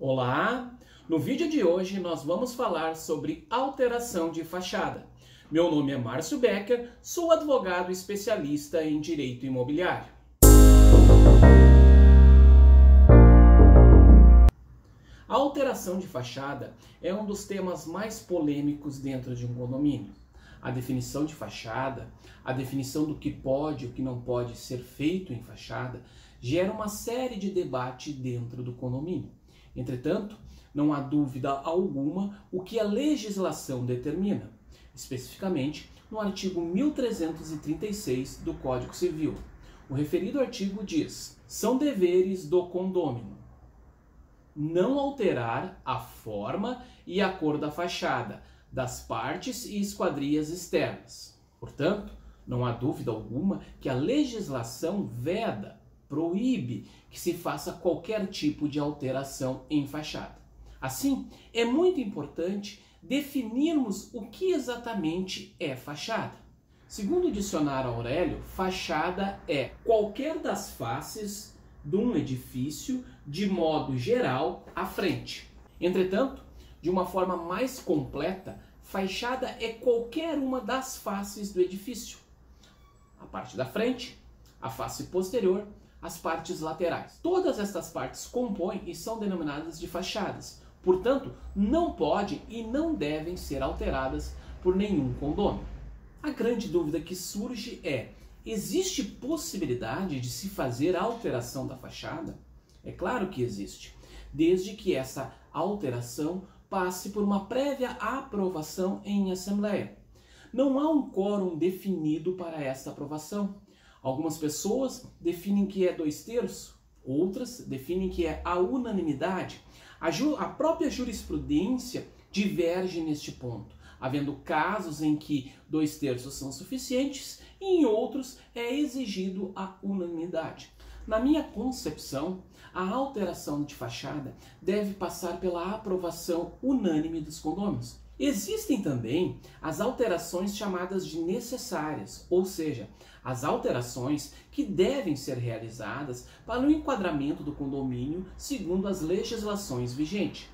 Olá! No vídeo de hoje nós vamos falar sobre alteração de fachada. Meu nome é Márcio Becker, sou advogado especialista em direito imobiliário. A alteração de fachada é um dos temas mais polêmicos dentro de um condomínio. A definição de fachada, a definição do que pode e o que não pode ser feito em fachada, gera uma série de debate dentro do condomínio. Entretanto, não há dúvida alguma o que a legislação determina, especificamente no artigo 1336 do Código Civil. O referido artigo diz: são deveres do condômino não alterar a forma e a cor da fachada, das partes e esquadrias externas. Portanto, não há dúvida alguma que a legislação veda, proíbe que se faça qualquer tipo de alteração em fachada. Assim, é muito importante definirmos o que exatamente é fachada. Segundo o dicionário Aurélio, fachada é qualquer das faces de um edifício, de modo geral, à frente. Entretanto, de uma forma mais completa, fachada é qualquer uma das faces do edifício. A parte da frente, a face posterior, as partes laterais. Todas estas partes compõem e são denominadas de fachadas. Portanto, não podem e não devem ser alteradas por nenhum condômino. A grande dúvida que surge é: existe possibilidade de se fazer a alteração da fachada? É claro que existe, desde que essa alteração passe por uma prévia aprovação em assembleia. Não há um quórum definido para esta aprovação. Algumas pessoas definem que é 2/3, outras definem que é a unanimidade. A própria jurisprudência diverge neste ponto, havendo casos em que 2/3 são suficientes e em outros é exigido a unanimidade. Na minha concepção, a alteração de fachada deve passar pela aprovação unânime dos condôminos. Existem também as alterações chamadas de necessárias, ou seja, as alterações que devem ser realizadas para o enquadramento do condomínio segundo as legislações vigentes.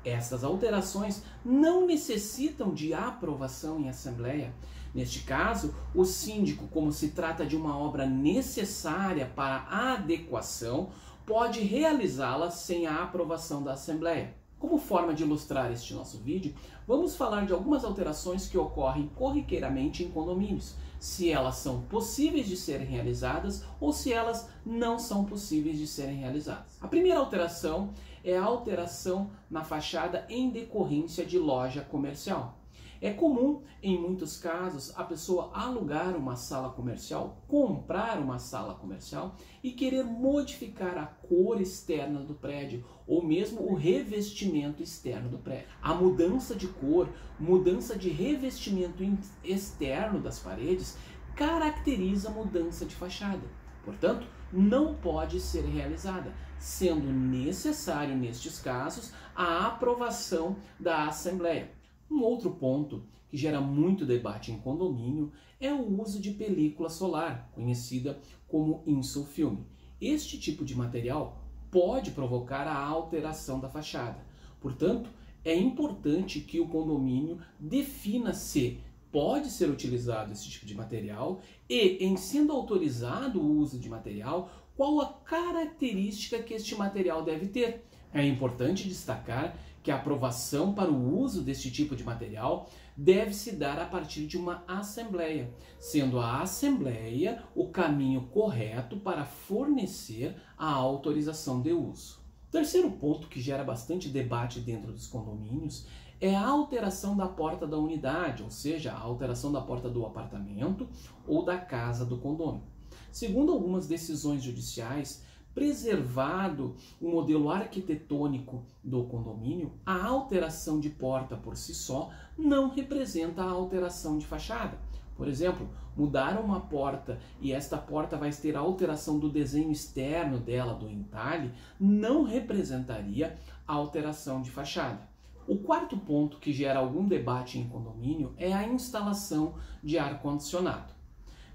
Estas alterações não necessitam de aprovação em assembleia. Neste caso, o síndico, como se trata de uma obra necessária para a adequação, pode realizá-la sem a aprovação da assembleia. Como forma de ilustrar este nosso vídeo, vamos falar de algumas alterações que ocorrem corriqueiramente em condomínios, se elas são possíveis de serem realizadas ou se elas não são possíveis de serem realizadas. A primeira alteração é a alteração na fachada em decorrência de loja comercial. É comum, em muitos casos, a pessoa alugar uma sala comercial, comprar uma sala comercial e querer modificar a cor externa do prédio ou mesmo o revestimento externo do prédio. A mudança de cor, mudança de revestimento externo das paredes caracteriza a mudança de fachada. Portanto, não pode ser realizada, sendo necessário, nestes casos, a aprovação da assembleia. Um outro ponto que gera muito debate em condomínio é o uso de película solar, conhecida como insulfilme. Este tipo de material pode provocar a alteração da fachada. Portanto, é importante que o condomínio defina se pode ser utilizado esse tipo de material e, em sendo autorizado o uso de material, qual a característica que este material deve ter. É importante destacar que a aprovação para o uso deste tipo de material deve se dar a partir de uma assembleia, sendo a assembleia o caminho correto para fornecer a autorização de uso. O terceiro ponto que gera bastante debate dentro dos condomínios é a alteração da porta da unidade, ou seja, a alteração da porta do apartamento ou da casa do condomínio. Segundo algumas decisões judiciais, preservado o modelo arquitetônico do condomínio, a alteração de porta por si só não representa a alteração de fachada. Por exemplo, mudar uma porta e esta porta vai ter a alteração do desenho externo dela, do entalhe, não representaria a alteração de fachada. O quarto ponto que gera algum debate em condomínio é a instalação de ar-condicionado.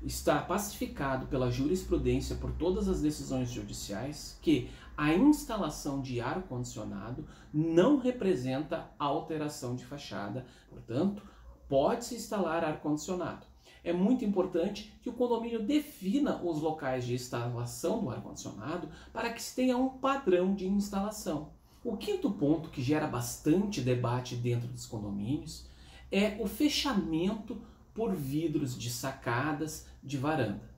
está pacificado pela jurisprudência por todas as decisões judiciais que a instalação de ar-condicionado não representa alteração de fachada, portanto, pode-se instalar ar-condicionado. É muito importante que o condomínio defina os locais de instalação do ar-condicionado para que se tenha um padrão de instalação. O quinto ponto que gera bastante debate dentro dos condomínios é o fechamento por vidros de sacadas de varanda.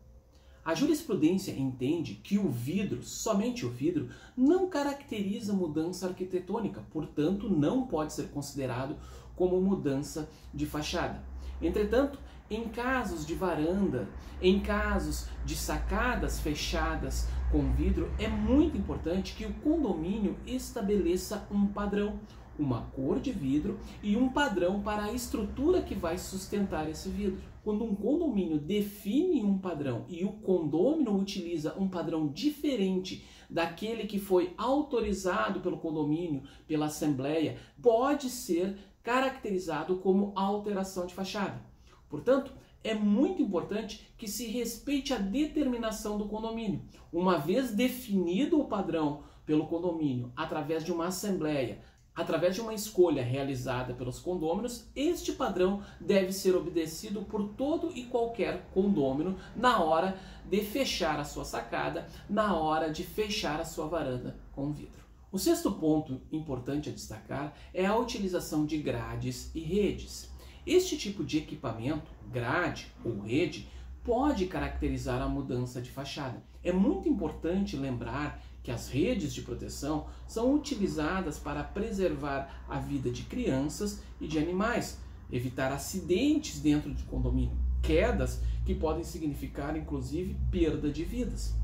A jurisprudência entende que o vidro, somente o vidro, não caracteriza mudança arquitetônica, portanto não pode ser considerado como mudança de fachada. Entretanto, em casos de varanda, em casos de sacadas fechadas com vidro, é muito importante que o condomínio estabeleça um padrão, uma cor de vidro e um padrão para a estrutura que vai sustentar esse vidro. Quando um condomínio define um padrão e o condômino utiliza um padrão diferente daquele que foi autorizado pelo condomínio, pela assembleia, pode ser caracterizado como alteração de fachada. Portanto, é muito importante que se respeite a determinação do condomínio. Uma vez definido o padrão pelo condomínio, através de uma assembleia, através de uma escolha realizada pelos condôminos, este padrão deve ser obedecido por todo e qualquer condômino na hora de fechar a sua sacada, na hora de fechar a sua varanda com vidro. O sexto ponto importante a destacar é a utilização de grades e redes. Este tipo de equipamento, grade ou rede, pode caracterizar a mudança de fachada. É muito importante lembrar que as redes de proteção são utilizadas para preservar a vida de crianças e de animais, evitar acidentes dentro de condomínio, quedas que podem significar inclusive perda de vidas.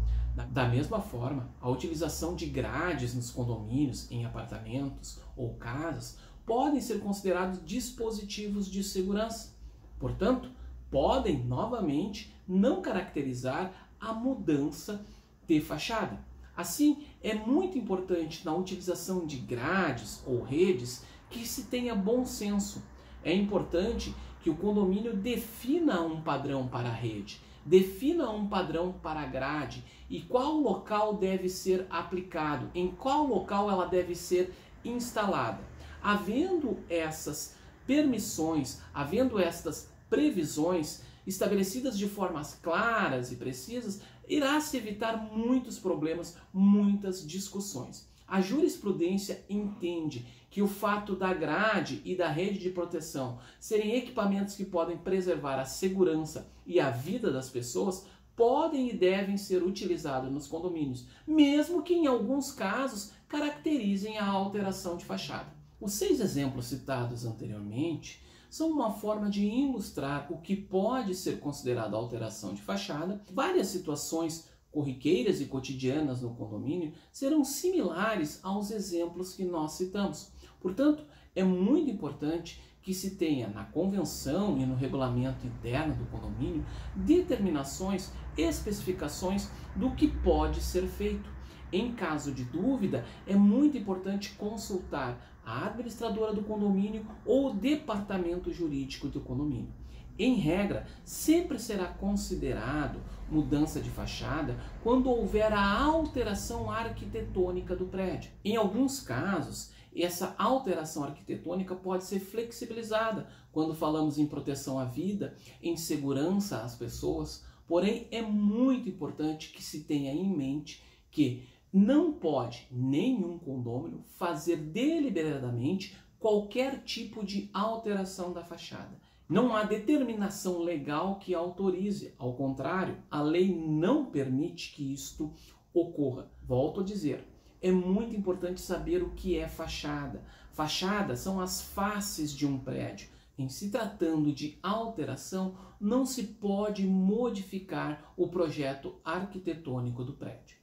Da mesma forma, a utilização de grades nos condomínios, em apartamentos ou casas, podem ser considerados dispositivos de segurança. Portanto, podem novamente não caracterizar a mudança de fachada. Assim, é muito importante na utilização de grades ou redes que se tenha bom senso. É importante que o condomínio defina um padrão para a rede, defina um padrão para a grade e qual local deve ser aplicado, em qual local ela deve ser instalada. Havendo essas permissões, havendo estas previsões estabelecidas de formas claras e precisas, irá se evitar muitos problemas, muitas discussões. A jurisprudência entende que o fato da grade e da rede de proteção serem equipamentos que podem preservar a segurança e a vida das pessoas podem e devem ser utilizados nos condomínios, mesmo que em alguns casos caracterizem a alteração de fachada. Os 6 exemplos citados anteriormente são uma forma de ilustrar o que pode ser considerado alteração de fachada. Várias situações corriqueiras e cotidianas no condomínio serão similares aos exemplos que nós citamos. Portanto, é muito importante que se tenha na convenção e no regulamento interno do condomínio determinações, especificações do que pode ser feito. Em caso de dúvida, é muito importante consultar a administradora do condomínio ou o departamento jurídico do condomínio. Em regra, sempre será considerado mudança de fachada quando houver a alteração arquitetônica do prédio. Em alguns casos, essa alteração arquitetônica pode ser flexibilizada quando falamos em proteção à vida, em segurança às pessoas, porém é muito importante que se tenha em mente que não pode nenhum condômino fazer deliberadamente qualquer tipo de alteração da fachada. Não há determinação legal que autorize, ao contrário, a lei não permite que isto ocorra. Volto a dizer, é muito importante saber o que é fachada. Fachadas são as faces de um prédio. Em se tratando de alteração, não se pode modificar o projeto arquitetônico do prédio.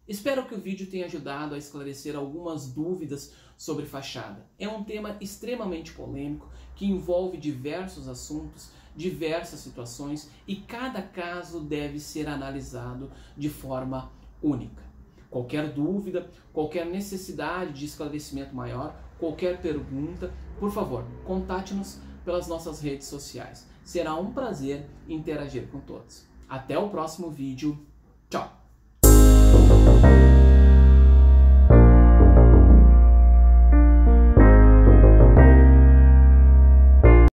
Espero que o vídeo tenha ajudado a esclarecer algumas dúvidas sobre fachada. É um tema extremamente polêmico que envolve diversos assuntos, diversas situações e cada caso deve ser analisado de forma única. Qualquer dúvida, qualquer necessidade de esclarecimento maior, qualquer pergunta, por favor, contate-nos pelas nossas redes sociais. Será um prazer interagir com todos. Até o próximo vídeo. Tchau!